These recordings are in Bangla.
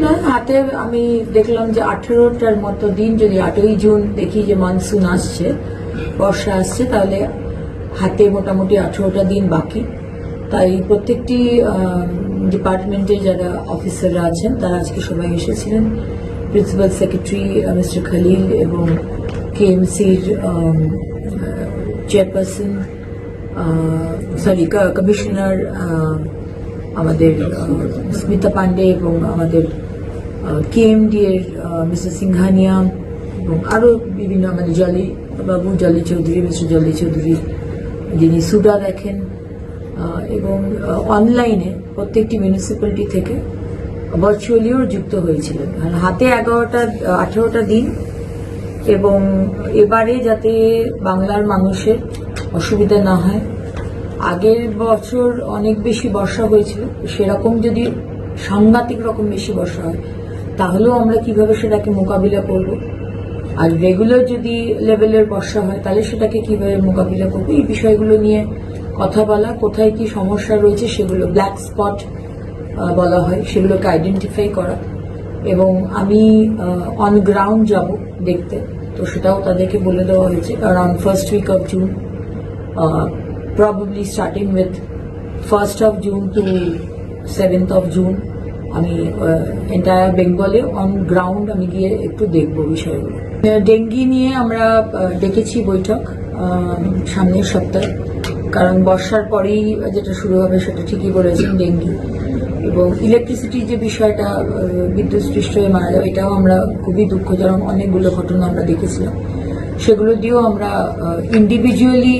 হাতে আমি দেখলাম যে 18টার মতো দিন, যদি 8ই জুন দেখি যে মনসুন আসছে, বর্ষা আসছে, তাহলে হাতে মোটামুটি 18টা দিন বাকি। তাই প্রত্যেকটি ডিপার্টমেন্টে যারা অফিসাররা আছেন তারা আজকে সবাই এসেছিলেন। প্রিন্সিপাল সেক্রেটারি মিস্টার খালিল এবং কেএমসির চেয়ারপারসন, কমিশনার আমাদের স্মিতা পান্ডে এবং আমাদের কেএমডি এর মিস্টার সিংহানিয়া এবং আরো বিভিন্ন আমাদের জলি চৌধুরী, মিস্টার জলি চৌধুরী যিনি সুডা দেখেন, এবং অনলাইনে প্রত্যেকটি মিউনিসিপ্যালিটি থেকে ভার্চুয়ালিও যুক্ত হয়েছিলেন। আর হাতে 18টা দিন, এবং এবারে যাতে বাংলার মানুষের অসুবিধা না হয়। আগের বছর অনেক বেশি বর্ষা হয়েছিল, সেরকম যদি সাংঘাতিক রকম বেশি বর্ষা হয় তাহলেও আমরা কিভাবে সেটাকে মোকাবিলা করব, আর রেগুলার যদি লেভেলের বর্ষা হয় তাহলে সেটাকে কিভাবে মোকাবিলা করব, এই বিষয়গুলো নিয়ে কথা বলা, কোথায় কি সমস্যা রয়েছে সেগুলো ব্ল্যাক স্পট বলা হয়, সেগুলোকে আইডেন্টিফাই করা। এবং আমি অন গ্রাউন্ড যাব দেখতে, তো সেটাও তাদেরকে বলে দেওয়া হয়েছে। Around first week of June, probably starting with 1st of June to 7th of June, আমি এন্টায়ার বেঙ্গলে অন গ্রাউন্ড আমি গিয়ে একটু দেখব বিষয়গুলো। ডেঙ্গি নিয়ে আমরা ডেকেছি বৈঠক সামনের সপ্তাহে, কারণ বর্ষার পরেই যেটা শুরু হবে সেটা ঠিকই বলেছেন, ডেঙ্গি। এবং ইলেকট্রিসিটির যে বিষয়টা, বিদ্যুৎ স্পৃষ্ট হয়ে মারা যাওয়া, এটাও আমরা খুবই দুঃখজনক অনেকগুলো ঘটনা আমরা দেখেছিলাম। সেগুলো দিয়েও আমরা ইন্ডিভিজুয়ালি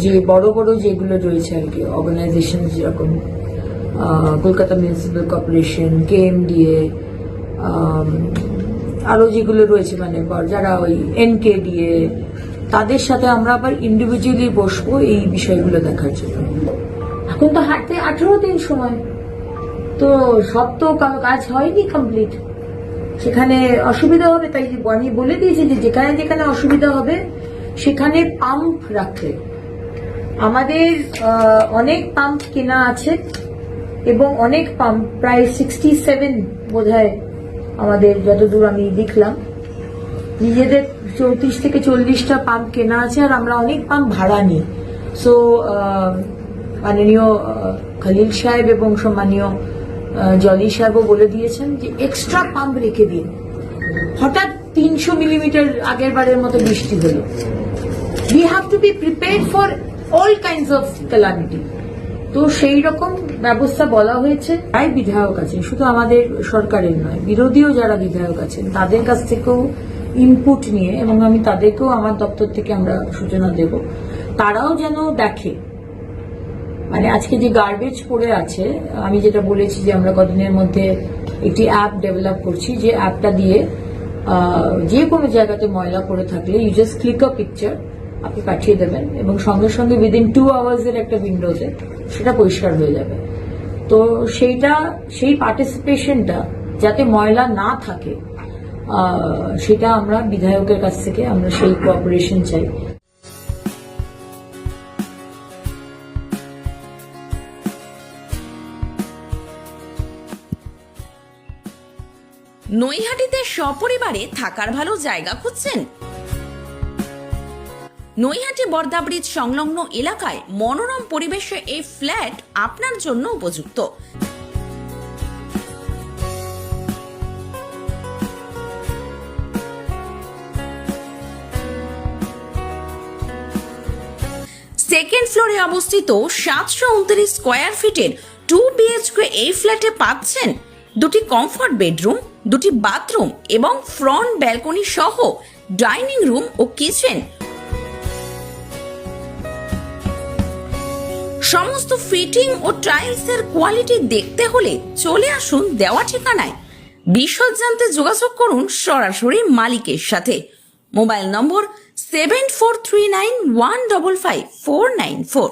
যে বড় বড় যেগুলো রয়েছে আর কি অর্গানাইজেশন, যেরকম কলকাতা মিউনিসিপ্যাল কর্পোরেশন, কেএমডিএ, আরো যেগুলো রয়েছে মানে যারা ওই এনকেডিএ, তাদের সাথে আমরা আবার ইন্ডিভিজুয়ালি বসবো এই বিষয়গুলো দেখার জন্য। এখন তো হাঁটতে 18 দিন সময়, তো সব তো কাজ হয়নি কমপ্লিট, সেখানে অসুবিধা হবে। তাই আমি বলে দিয়েছি যে যেখানে যেখানে অসুবিধা হবে সেখানে পাম্প রাখতে। আমাদের অনেক পাম্প কেনা আছে এবং অনেক পাম্প, প্রায় 67 বোধহয় আমাদের, যতদূর আমি দেখলাম, নিজেদের 34 থেকে 40টা পাম্প কেনা আছে, আর আমরা অনেক পাম্প ভাড়া নিই। সো মাননীয় খলিল সাহেব এবং সম্মানীয় জলি সাহেবও বলে দিয়েছেন যে এক্সট্রা পাম্প রেখে দিন। হঠাৎ 300 মিলিমিটার আগের বারের মতো বৃষ্টি হলো, we have to be prepared for all kinds of calamity. তো সেই রকম ব্যবস্থা বলা হয়েছে। তাই বিধায়ক আছেন, শুধু আমাদের সরকারের নয়, বিরোধীও যারা বিধায়ক আছেন তাদের কাছ থেকেও ইনপুট নিয়ে, এবং আমি তাদেরকেও আমার দপ্তর থেকে আমরা সূচনা দেব, তারাও যেন দেখে। মানে আজকে যে গার্বেজ পড়ে আছে, আমি যেটা বলেছি যে আমরা কদিনের মধ্যে একটি অ্যাপ ডেভেলপ করছি, যে অ্যাপটা দিয়ে যে কোনো জায়গাতে ময়লা পড়ে থাকলে you just click a picture, আপনি পাঠিয়ে দেবেন এবং সঙ্গে সঙ্গে উইদিন 2 hours এর একটা উইন্ডোতে সেটা পরিষ্কার হয়ে যাবে। তো সেই পার্টিসিপেশনটা যাতে ময়লা না থাকে, সেটা আমরা বিধায়কের কাছ থেকে আমরা সেই কোঅপারেশন চাই। নৈহাটিতে সপরিবারে থাকার ভালো জায়গা খুঁজছেন? নৈহাটি বর্দা ব্রিজ সংলগ্ন এলাকায় মনোরম পরিবেশে এই ফ্ল্যাট আপনার জন্য উপযুক্ত। সেকেন্ড ফ্লোরে অবস্থিত 729 স্কোয়ার ফিটের 2 BHK এই ফ্ল্যাটে পাচ্ছেন 2টি কমফর্ট বেডরুম, 2টি বাথরুম এবং ফ্রন্ট ব্যালকনি সহ ডাইনিং রুম ও কিচেন। সমস্ত ফিটিং ও টাইলস এর কোয়ালিটি দেখতে হলে চলে আসুন দেওয়া ঠিকানায়। বিশদ জানতে যোগাযোগ করুন সরাসরি মালিকের সাথে। মোবাইল নম্বর 7439155494।